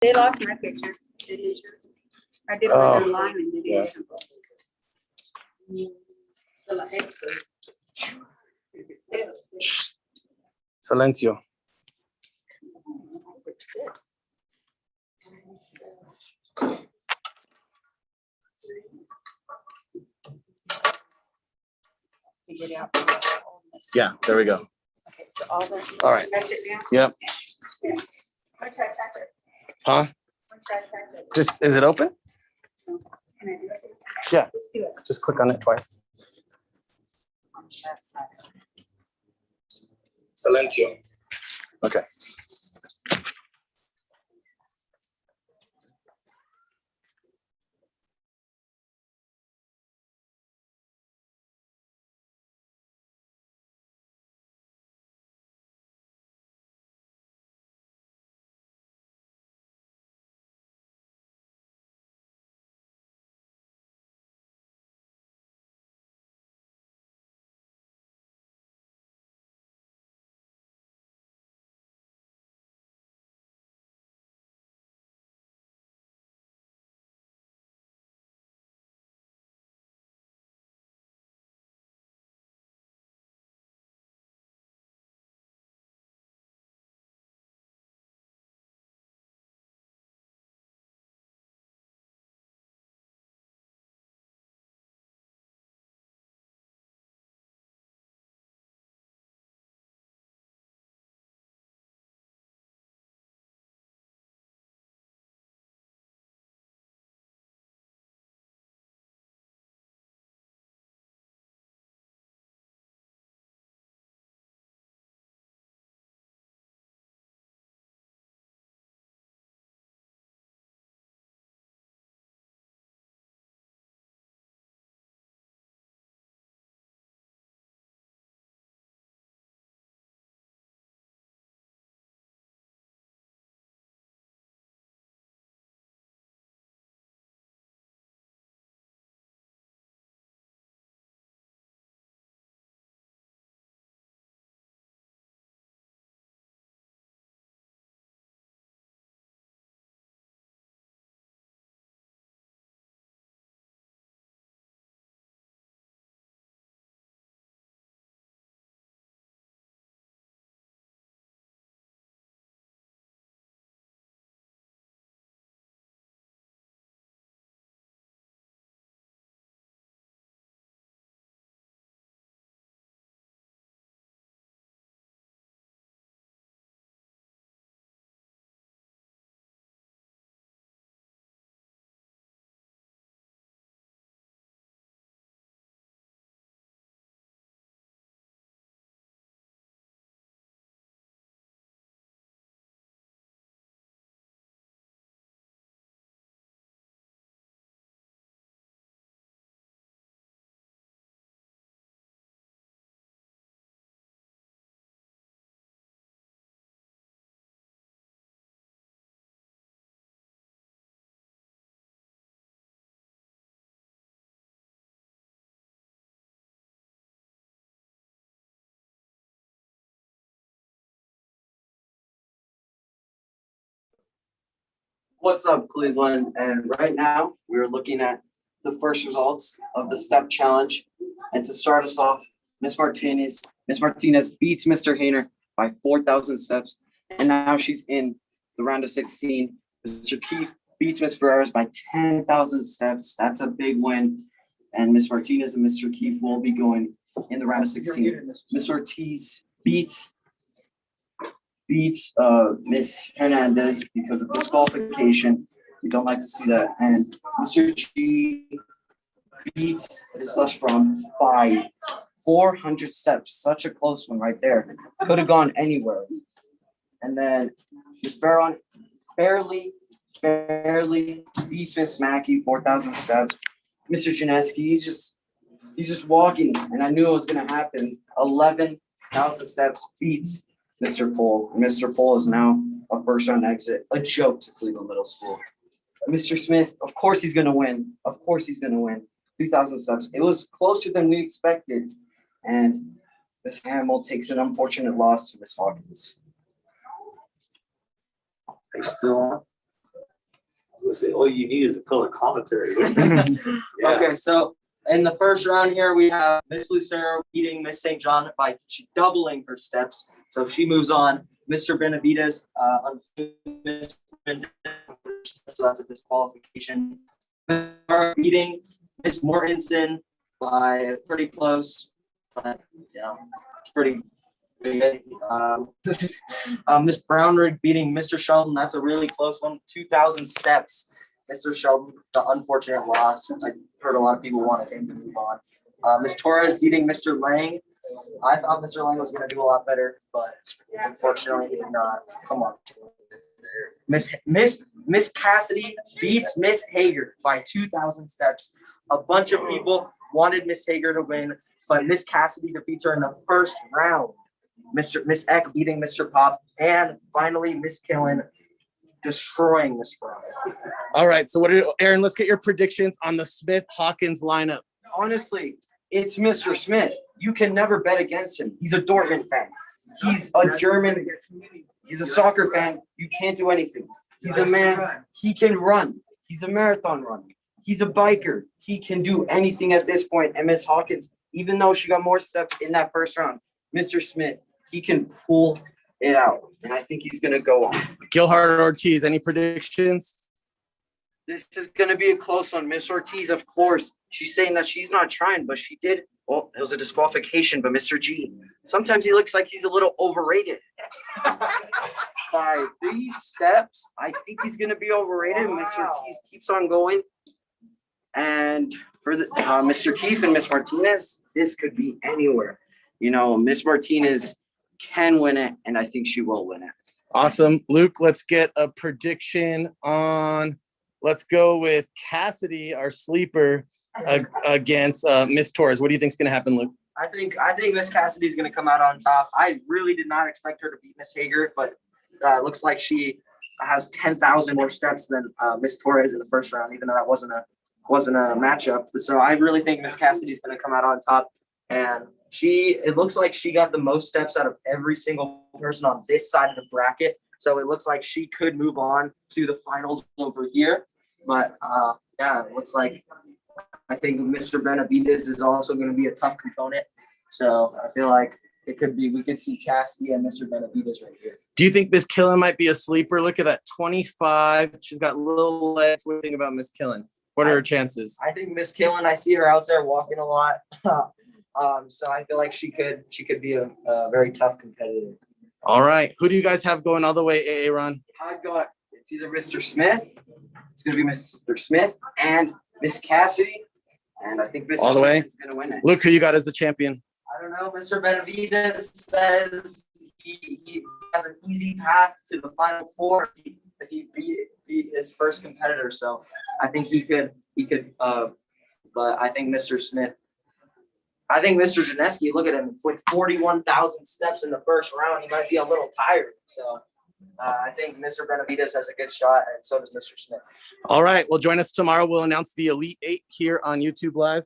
They lost my picture. They did yours. I did it Oh, online and they yeah. didn't. Silencio. Figure it out. Yeah, there we go. Okay, so all the. All right. Touch it down. Yep. Or try to touch it. Huh? Or try to touch it. Just, is it open? Can I do it? Yeah. Let's do it. Just click on it twice. On that side. Silencio. Okay. What's up, Cleveland? And right now, we're looking at the first results of the step challenge. And to start us off, Miss Martinez beats Mr. Hayner by 4,000 steps. And now she's in the round of 16. Mr. Keefe beats Miss Ferreras by 10,000 steps. That's a big win. And Miss Martinez and Mr. Keefe will be going in the round of 16. Miss Ortiz beats Miss Hernandez because of disqualification. We don't like to see that. And Mr. G beats Miss Lushbrom by 400 steps. Such a close one right there. Could have gone anywhere. And then Miss Barron barely beats Miss Mackey 4,000 steps. Mr. Janeski, he's just walking, and I knew it was gonna happen. 11,000 steps beats Mr. Pohl. Mr. Pohl is now a first round exit, a joke to Cleveland Middle School. Mr. Smith, of course he's gonna win. 2,000 steps. It was closer than we expected, and Miss Hamill takes an unfortunate loss to Miss Hawkins. Are you still on? was gonna say, all you need is a color commentary. Yeah. Okay, so in the first round here, we have Miss Lucero beating Miss St. John by doubling her steps. So if she moves on, Mr. Benavides, so that's a disqualification. Beating Miss Mortensen by pretty close, but pretty big. Miss Brownrigg beating Mr. Sheldon. That's a really close one. 2,000 steps. Mr. Sheldon, the unfortunate loss. I heard a lot of people wanted him to move on. Miss Torres beating Mr. Lang. I thought Mr. Lang was going to do a lot better, but unfortunately he did not. Come on. Miss Cassidy beats Miss Hager by 2,000 steps. A bunch of people wanted Miss Hager to win, but Miss Cassidy defeats her in the first round. Miss Eck beating Mr. Pop, and finally Miss Killen destroying Miss Brown. All right. So Aaron, let's get your predictions on the Smith-Hawkins lineup. Honestly, it's Mr. Smith. You can never bet against him. He's a Dortmund fan. He's a German. He's a soccer fan. You can't do anything. He's a man. He can run. He's a marathon runner. He's a biker. He can do anything at this point. And Miss Hawkins, even though she got more steps in that first round, Mr. Smith, he can pull it out. And I think he's going to go on. Gilhard Ortiz, any predictions? This is going to be a close one. Miss Ortiz, of course, she's saying that she's not trying, but she did. Well, it was a disqualification, but Mr. G, sometimes he looks like he's a little overrated. By these steps, I think he's going to be overrated. Mr. Ortiz keeps on going. And for the Mr. Keefe and Miss Martinez, this could be anywhere. You know, Miss Martinez can win it, and I think she will win it. Awesome. Luke, let's get a prediction on, let's go with Cassidy, our sleeper, against Miss Torres. What do you think is going to happen, Luke? I think Miss Cassidy is going to come out on top. I really did not expect her to beat Miss Hager, but it looks like she has 10,000 more steps than Miss Torres in the first round, even though that wasn't a matchup. So I really think Miss Cassidy is going to come out on top, and it looks like she got the most steps out of every single person on this side of the bracket. So it looks like she could move on to the finals over here. But it looks like I think Mr. Benavides is also going to be a tough component. So I feel like we could see Cassidy and Mr. Benavides right here. Do you think Miss Killen might be a sleeper? Look at that, 25. She's got little legs. What do you think about Miss Killen? What are her chances? I think Miss Killen, I see her out there walking a lot. So I feel like she could be a very tough competitor. All right. Who do you guys have going all the way, Aaron? It's either Mr. Smith. It's going to be Mr. Smith and Miss Cassidy. And I think Mr. All the way? Smith is going to win it. Look who you got as the champion. I don't know. Mr. Benavides says he has an easy path to the Final Four if he beat his first competitor. So I think he could. But I think Mr. Smith. I think Mr. Janeski, look at him, with 41,000 steps in the first round, he might be a little tired. So I think Mr. Benavides has a good shot, and so does Mr. Smith. All right. Well, join us tomorrow. We'll announce the Elite Eight here on YouTube Live.